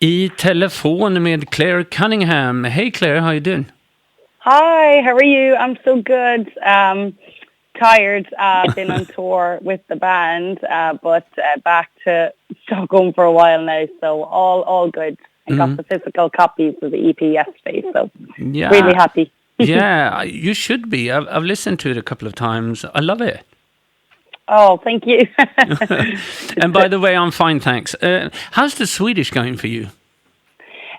I telefon med Clare Cunningham. Hey Clare, how you doing? Hi, how are you? I'm so good. Tired. Been on tour with the band, but back to Stockholm for a while now. So all good. I got the physical copies of the EP yesterday, so really Yeah, happy. yeah, you should be. I've listened to it a couple of times. I love it. Oh, thank you. And by the way, I'm fine, thanks. How's the Swedish going for you?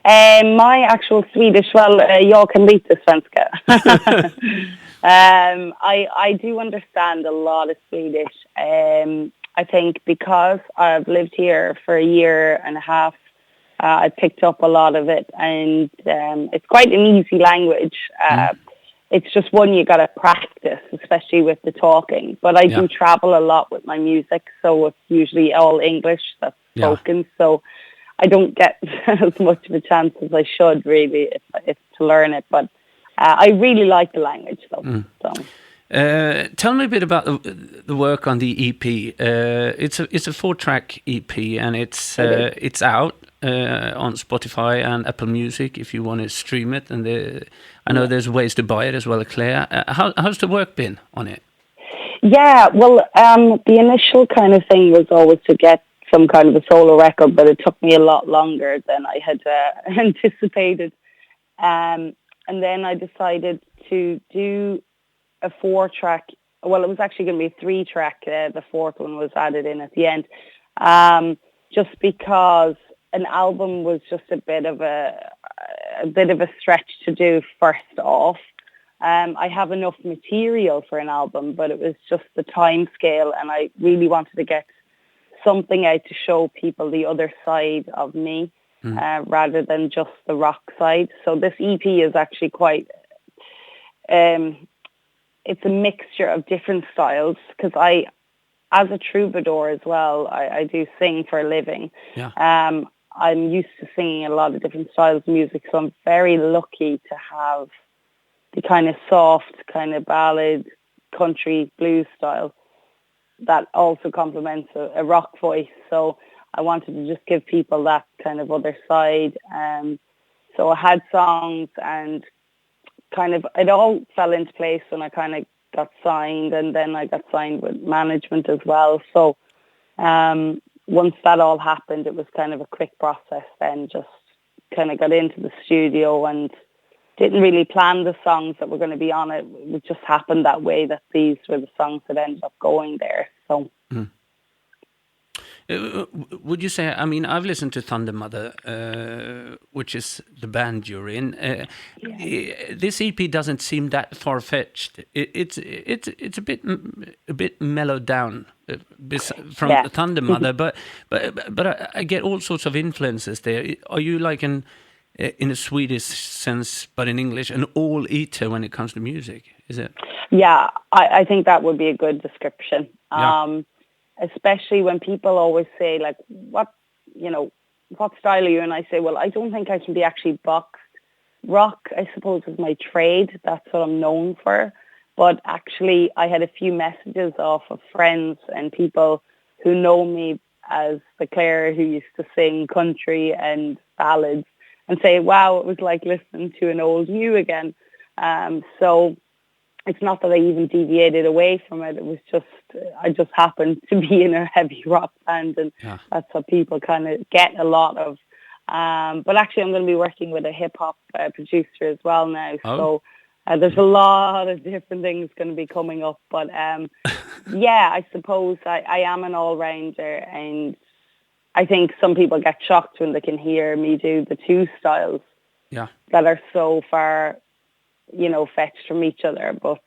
My actual Swedish, well, jag kan lite svenska. I do understand a lot of Swedish. I think because I've lived here for a year and a half, I picked up a lot of it, and it's quite an easy language. It's just one you got to practice, especially with the talking. But I do travel a lot with my music, so it's usually all English that's spoken. So I don't get as much of a chance as I should, really, if to learn it. But I really like the language, though. So. Tell me a bit about the work on the EP. It's a 4-track EP, and it's out on Spotify and Apple Music if you want to stream it. And I know there's ways to buy it as well, Claire. How's the work been on it? Yeah, well, the initial kind of thing was always to get some kind of a solo record, but it took me a lot longer than I had anticipated. And then I decided to do a 4-track. Well, it was actually going to be a 3-track. The fourth one was added in at the end, just because an album was just a bit of a stretch to do first off. I have enough material for an album, but it was just the time scale, and I really wanted to get something out to show people the other side of me, rather than just the rock side. So this EP is actually quite, it's a mixture of different styles, because as a troubadour as well, I do sing for a living. Yeah. I'm used to singing a lot of different styles of music, so I'm very lucky to have the kind of soft, kind of ballad, country blues style that also complements a rock voice. So I wanted to just give people that kind of other side. So I had songs, and kind of it all fell into place when I kind of got signed, and then I got signed with management as well. So once that all happened, it was kind of a quick process then. Just kind of got into the studio and didn't really plan the songs that were going to be on it. It just happened that way, that these were the songs that ended up going there. So, would you say? I mean, I've listened to Thunder Mother, which is the band you're in. This EP doesn't seem that far fetched. It's a bit mellowed down from Thunder Mother, but I get all sorts of influences there. Are you like in a Swedish sense, but in English, an all-eater when it comes to music, is it? Yeah, I think that would be a good description. Yeah. Especially when people always say, like, what style are you? And I say, well, I don't think I can be actually boxed. Rock, I suppose, is my trade. That's what I'm known for. But actually, I had a few messages off of friends and people who know me as the Clare who used to sing country and ballads, and say, wow, it was like listening to an old you again. So it's not that I even deviated away from it. It was just, I just happened to be in a heavy rock band, and that's what people kind of get a lot of. But actually, I'm going to be working with a hip-hop producer as well now. So there's a lot of different things going to be coming up. But yeah, I suppose I am an all-rounder, and I think some people get shocked when they can hear me do the two styles that are so far, fetched from each other. But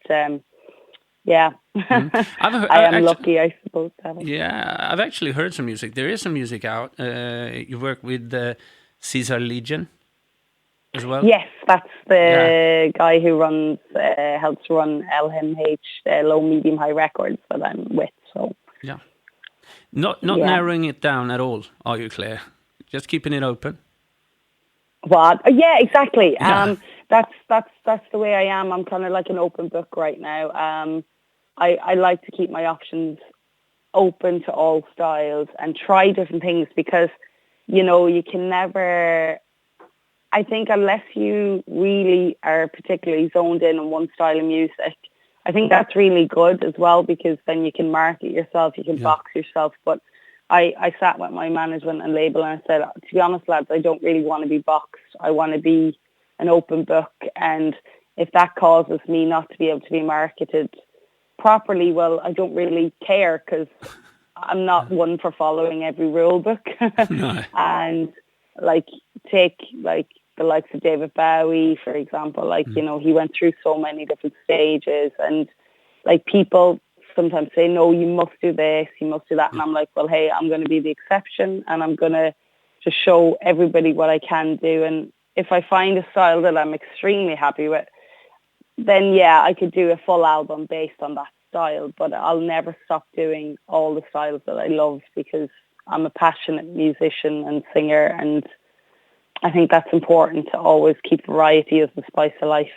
yeah, I am lucky, I suppose. Yeah, I've actually heard some music. There is some music out. You work with Caesar Legion as well? Yes, that's the guy who helps run LMH, Low Medium High Records, that I'm with. So yeah. Not narrowing it down at all, are you, Claire? Just keeping it open. What? Yeah, exactly. Yeah. That's the way I am. I'm kind of like an open book right now. I like to keep my options open to all styles and try different things, because you can never, I think unless you really are particularly zoned in on one style of music, I think that's really good as well, because then you can market yourself, you can box yourself. But I sat with my management and label and I said, to be honest, lads, I don't really want to be boxed. I want to be an open book. And if that causes me not to be able to be marketed properly, well, I don't really care, because I'm not one for following every rule book. No. And take the likes of David Bowie, for example, he went through so many different stages, and people sometimes say, no, you must do this, you must do that. And I'm like, well, hey, I'm going to be the exception, and I'm going to just show everybody what I can do. And if I find a style that I'm extremely happy with, then yeah, I could do a full album based on that style, but I'll never stop doing all the styles that I love, because I'm a passionate musician and singer, and I think that's important, to always keep variety as the spice of life,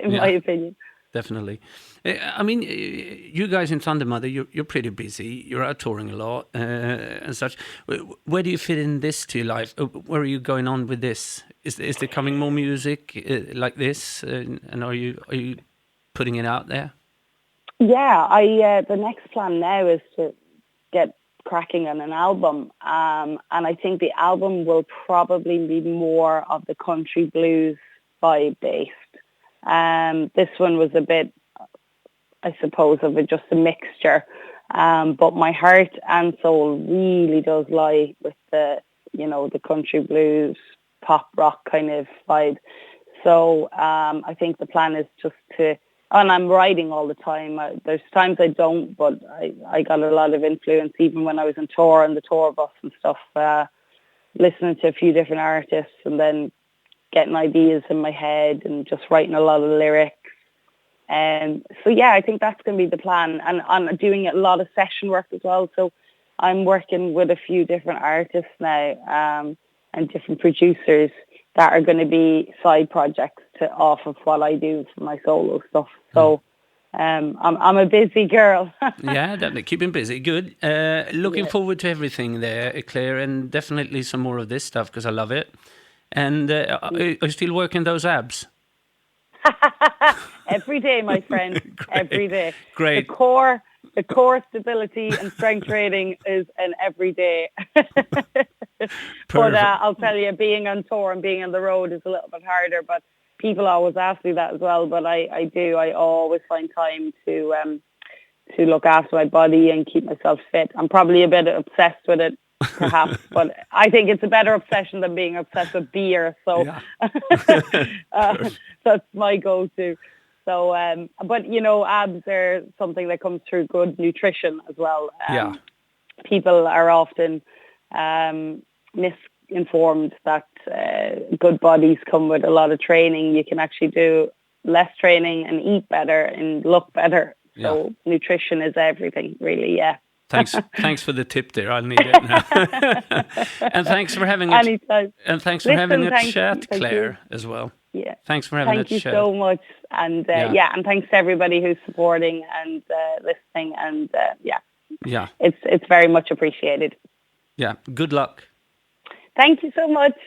in my opinion. Definitely. I mean, you guys in Thunder Mother, you're pretty busy. You're out touring a lot and such. Where do you fit in this to your life? Where are you going on with this? Is there coming more music like this? And are you putting it out there? Yeah, the next plan now is to get cracking on an album. And I think the album will probably be more of the country blues vibe based. This one was a bit, I suppose, of just a mixture. But my heart and soul really does lie with the country blues, pop rock kind of vibe. So I think the plan is just to, and I'm writing all the time. There's times I don't, but I got a lot of influence even when I was on tour, on the tour bus and stuff, listening to a few different artists and then getting ideas in my head and just writing a lot of lyrics. So yeah, I think that's going to be the plan. And I'm doing a lot of session work as well. So I'm working with a few different artists now and different producers that are going to be side projects off of what I do for my solo stuff. So I'm a busy girl. Yeah, definitely. Keeping busy. Good. Looking forward to everything there, Claire, and definitely some more of this stuff because I love it. And are you still working those abs? Every day, my friend. Every day. Great. The core stability and strength training is an everyday. But I'll tell you, being on tour and being on the road is a little bit harder. But people always ask me that as well. But I do. I always find time to look after my body and keep myself fit. I'm probably a bit obsessed with it, perhaps, but I think it's a better obsession than being obsessed with beer. So that's my go-to. So, but abs are something that comes through good nutrition as well. People are often misinformed that good bodies come with a lot of training. You can actually do less training and eat better and look better. So nutrition is everything, really. Yeah. Thanks for the tip there. I'll need it now. And thanks for having anytime. And thanks for having a chat, Claire, as well. Yeah. Thanks for having a chat. Thank you so much. And and thanks to everybody who's supporting and listening. And it's very much appreciated. Yeah. Good luck. Thank you so much.